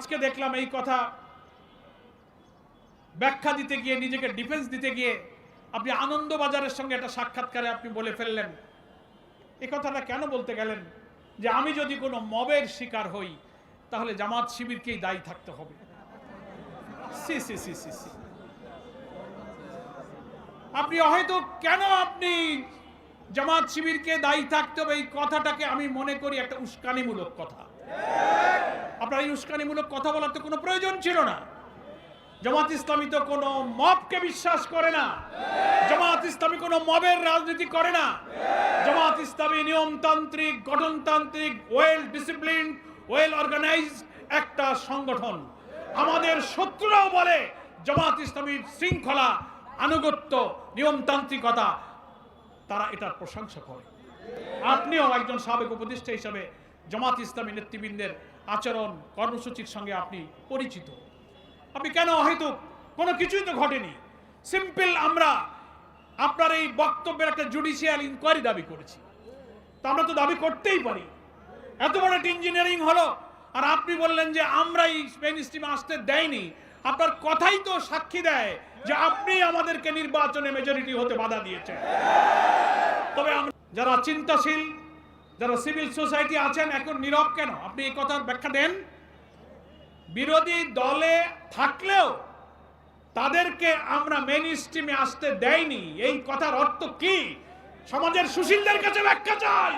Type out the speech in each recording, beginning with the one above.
আজকে দেখলাম এই কথা ব্যাখ্যা দিতে গিয়ে, নিজেকে ডিফেন্স দিতে গিয়ে আপনি আনন্দবাজারের সঙ্গে একটা সাক্ষাৎকারে আপনি বলে ফেললেন, এই কথাটা কেন বলতে গেলেন যে আমি যদি কোনো মবের শিকার হই তাহলে জামাত শিবিরকেই দায়ী থাকতে হবে। সি সি সি সি সি আপনি হয়তো কেন আপনি জামাত শিবিরকে দায়ী থাকতে হবে, এই কথাটাকে আমি মনে করি একটা উস্কানিমূলক কথা। আপনার এই উস্কানিমূলক কথা বলার তো কোনো প্রয়োজন ছিল না। জামাত ইসলামী তো কোনো মবকে বিশ্বাস করে না, জামাত ইসলামী কোনো মবের রাজনীতি করে না। জামাত ইসলামী নিয়মতান্ত্রিক, গঠনতান্ত্রিক, ওয়েল ডিসিপ্লিন, ওয়েল অর্গানাইজড একটা সংগঠন। আমাদের শত্রুরাও বলে জামাত ইসলামীর শৃঙ্খলা, আনুগত্য, নিয়মতান্ত্রিকতা, তারা এটার প্রশংসা করে। আপনিও একজন সাবেক উপদেষ্টা হিসাবে জামাত ইসলামী নেতৃবৃন্দের আচরণ, কর্মসূচির সঙ্গে আপনি পরিচিত। আপনি কেন হয়তো কোনো কিছুই তো ঘটেনি, সিম্পল আমরা আপনার এই বক্তব্যের একটা জুডিশিয়াল ইনকোয়ারি দাবি করেছি। তা আমরা তো দাবি করতেই পারি, এত বড় একটা ইঞ্জিনিয়ারিং হলো আর আপনি বললেন যে আমরা এই মেইন স্ট্রিমে আসতে দেয়নি। আপনার কথাই তো সাক্ষী দেয় যে আপনি আমাদেরকে নির্বাচনে মেজরিটি হতে বাধা দিয়েছেন। তবে যারা চিন্তাশীল, যারা সিভিল সোসাইটি আছেন, এখন নীরব কেন? আপনি এই কথার ব্যাখ্যা দেন। বিরোধী দলে থাকলেও তাদেরকে আমরা মেইন স্ট্রিমে আসতে দেয়নি, এই কথার অর্থ কি? সমাজের সুশীলদের কাছে ব্যাখ্যা চাই।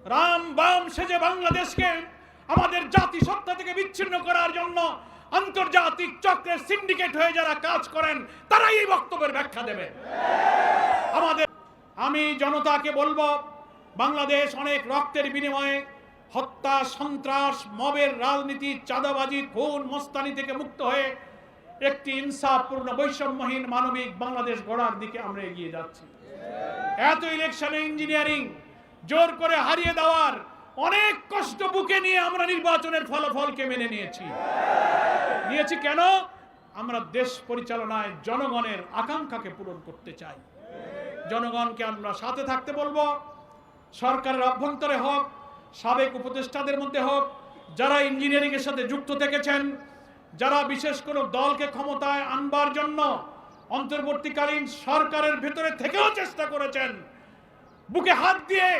রাম বাম সেজে বাংলাদেশকে আমাদের জাতিসত্তা থেকে বিচ্ছিন্ন করার জন্য আন্তর্জাতিক চক্রের সিন্ডিকেট হয়ে যারা কাজ করেন, তারাই এই বক্তব্যের ব্যাখ্যা দেবে। আমি জনতাকে বলবো, বাংলাদেশ অনেক রক্তের বিনিময়ে হত্যা, সন্ত্রাস, মবের রাজনীতি, চাঁদাবাজি, খুন, মস্তানি থেকে মুক্ত হয়ে একটি ইনসাফপূর্ণ, বৈষম্যহীন, মানবিক বাংলাদেশ গড়ার দিকে আমরা এগিয়ে যাচ্ছি। এত ইলেকশনে ইঞ্জিনিয়ারিং জোর করে হারিয়ে দেওয়ার অনেক কষ্ট বুকে নিয়ে আমরা নির্বাচনের ফলাফলকে মেনে নিয়েছি কেন? আমরা দেশ পরিচালনায় জনগণের আকাঙ্ক্ষাকে পূরণ করতে চাই। জনগণকে আমরা সাথে থাকতে বলবো। সরকারের অভ্যন্তরে হোক, সাবেক উপদেষ্টাদের মধ্যে হোক, যারা ইঞ্জিনিয়ারিং এর সাথে যুক্ত থেকেছেন, যারা বিশেষ কোনো দলকে ক্ষমতায় আনবার জন্য অন্তর্বর্তীকালীন সরকারের ভেতরে থেকেও চেষ্টা করেছেন, বুকে হাত দিয়ে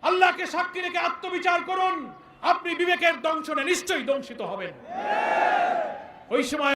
আল্লাহকে সাক্ষী রেখে আত্মবিচার করুন। আপনি বিবেকের দংশনে নিশ্চয়ই দংশিত হবেন। ওই সময়